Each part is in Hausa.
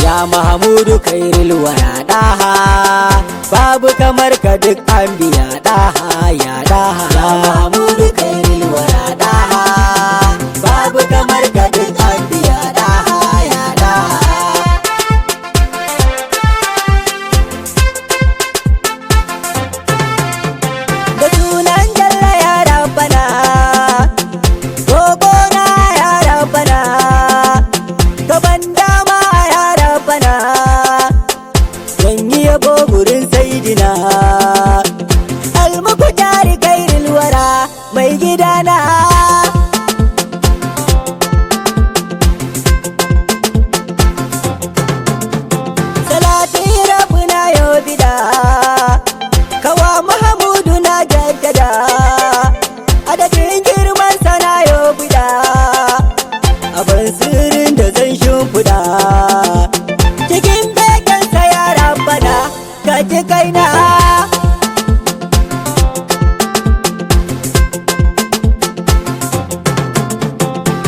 Ya Mahamudu Khairul Wara daha, babu kamar ka duk an biya daha ya daha. Ya Mahamudu Khairul Wara daha, babu kamar ka duk an biya daha ya daha. Da sunan Jalla ya Rabbana, roƙona ya Rabbana, gaban dama ya Rabbana, zan yi yabo gurin Saidina Al-Muqtar Khairul Wara mai gidana. Salati Rabbuna yau bida, kawa Mahamudu na jaddada, adadin girman sana yau bida, abin sirrin da zan shimfiɗa, cikin begensa ya Rabbana ka ji kaina.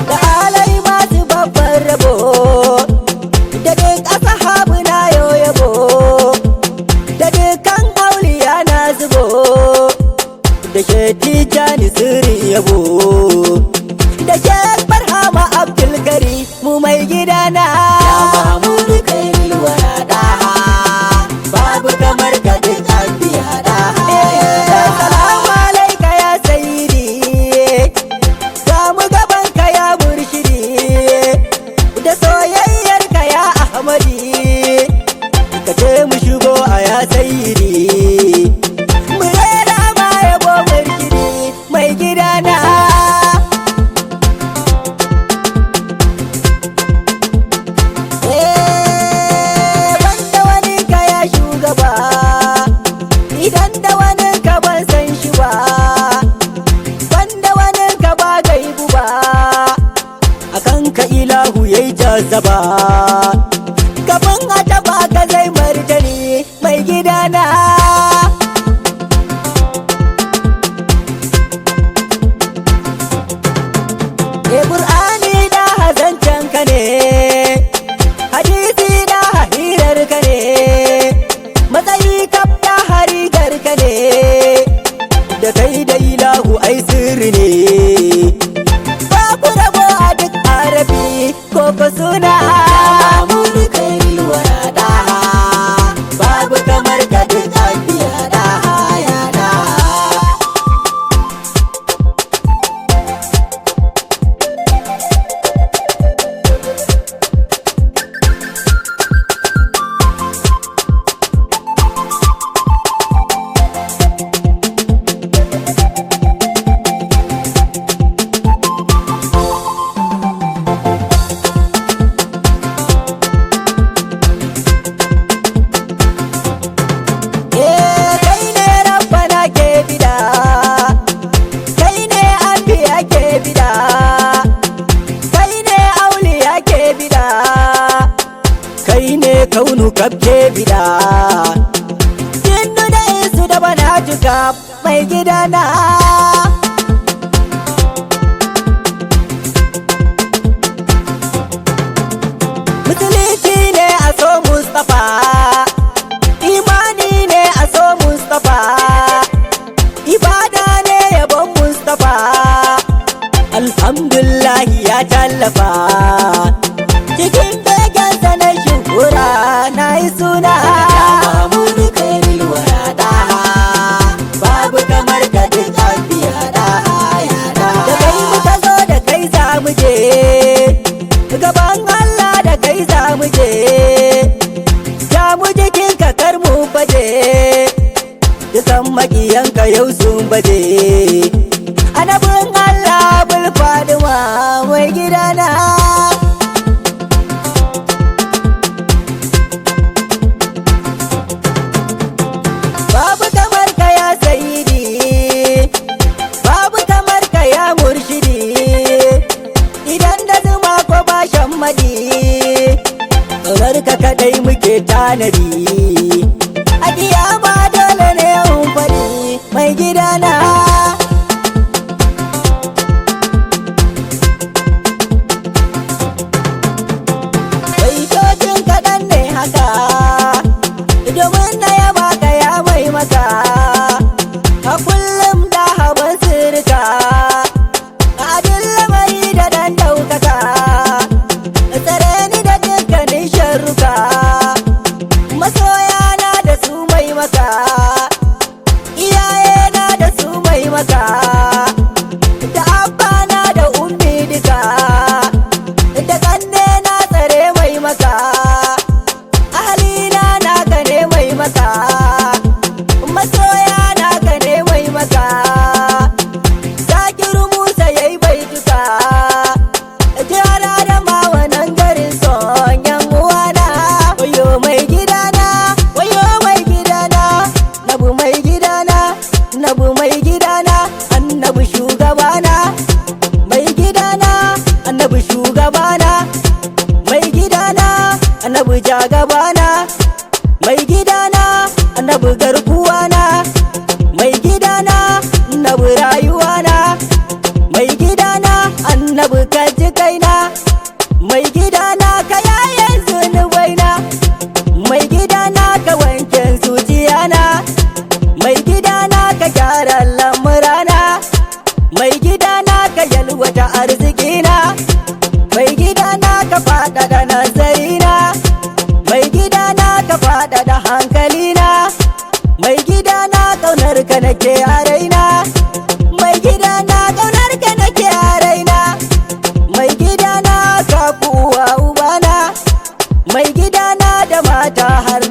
Da alai masu babban rabo, da duk ashabu na yau yabo, da dukkan auliya na zubo, da ke Tijjani sirri yabo, da ke Barhama Abdulkari mu mai gidana. Ya Mahamudu Khairul Wara daha, babu kamar ka duk an biya daha. Salamu alaika ya Sayyidi, ga mu gaban ka ya Murshidi, da soyayyar ka ya Ahmadi, ka ce mu shigo a ya Sayyidi, mu rera ma yabo Murshidi mai gidana. Banda wani ka ya shugaba, idan da wani ka ban san shi ba, banda wani ka ba gaibu ba, akan ka ilahu yayi jazaba, kafin a taba ka zai martani mai gidana. Qur'ani da zancen ka ne, hadisi da hirar ka ne, matsayi kaf da harigar ka ne, da kai da ilahu ai sirri ne, ba ku rabo a duk arabi ko fa suna. Mahamudu Khairul Wara daha, babu kamar ka duk an biya daha ya daha. Kai ne Rabbana ke bida, kai ne Anbiya ke bida, kai ne Auliya ke bida, kai ne kaunu kaf ke bida, jinnu da insu da banatu kaf mai gidana. Musulunci ne a so Mustapha, imani ne a so Mustapha, ibada ne yabon Mustapha, alhamdulillahi ya tallafa, cikin begensa na shukura na yi suna. Ya Mahamudu Khairul Wara daha, babu kamar ka duk an biya daha ya daha. Da kai muka zo da kai za mu je, gaban Allah da kai za mu je, ja mu jikin kakar mu baje, dukan makiyanka yau sun baje, annabin Allah bul Fadima mai gidana. Babu kamar ka ya Sayyidi, babu kamar ka ya Murshidi, idan da zuma ko ba shammadi, ƙaunar ka kadai muke tanadi. A kiyama dole ne in faɗi mai gidana. Baitocin kaɗan ne haka domin na yaba ka ya mai maka. A kullum da haban sirka a abin lamari da ɗan ɗaukaka. Tsare ni da dukkanin sharruka, masoyana da su mai maka, iyayena da su mai maka, da abbana da ummi duka, da kannena tsare mai maka, ahalina naka ne mai maka, masoyana ka ne mai maka. Zakiru Musa yayi baituka, jihar Adamawa nan garin son yan uwana. Wayo mai gidana, wayo mai gidana, nabu mai gidana, nabu mai gidana, annabi shugabana. Mai gidana, annabi shugabana. Mai gidana, annabi jagabana. Mai gidana, annabi garkuwana. Mai gidana, annabi rayuwana. Mai gidana, annabi kaji kaina. Mai gidana ka yayen zunubaina. Mai gidana ka wanken zuciyana. Mai gidana ka gyara lamurana. Mai gidana ka yalwata arzikina. Mai gidana ka faɗaɗa nazarina. Mai gidana ka faɗaɗa hankalina. Mai gidana ƙaunar ka nake a raina. Mai gidana ƙaunar ka nake a raina. Mai gidana ka fi uwa ubana. Mai gidana da mata har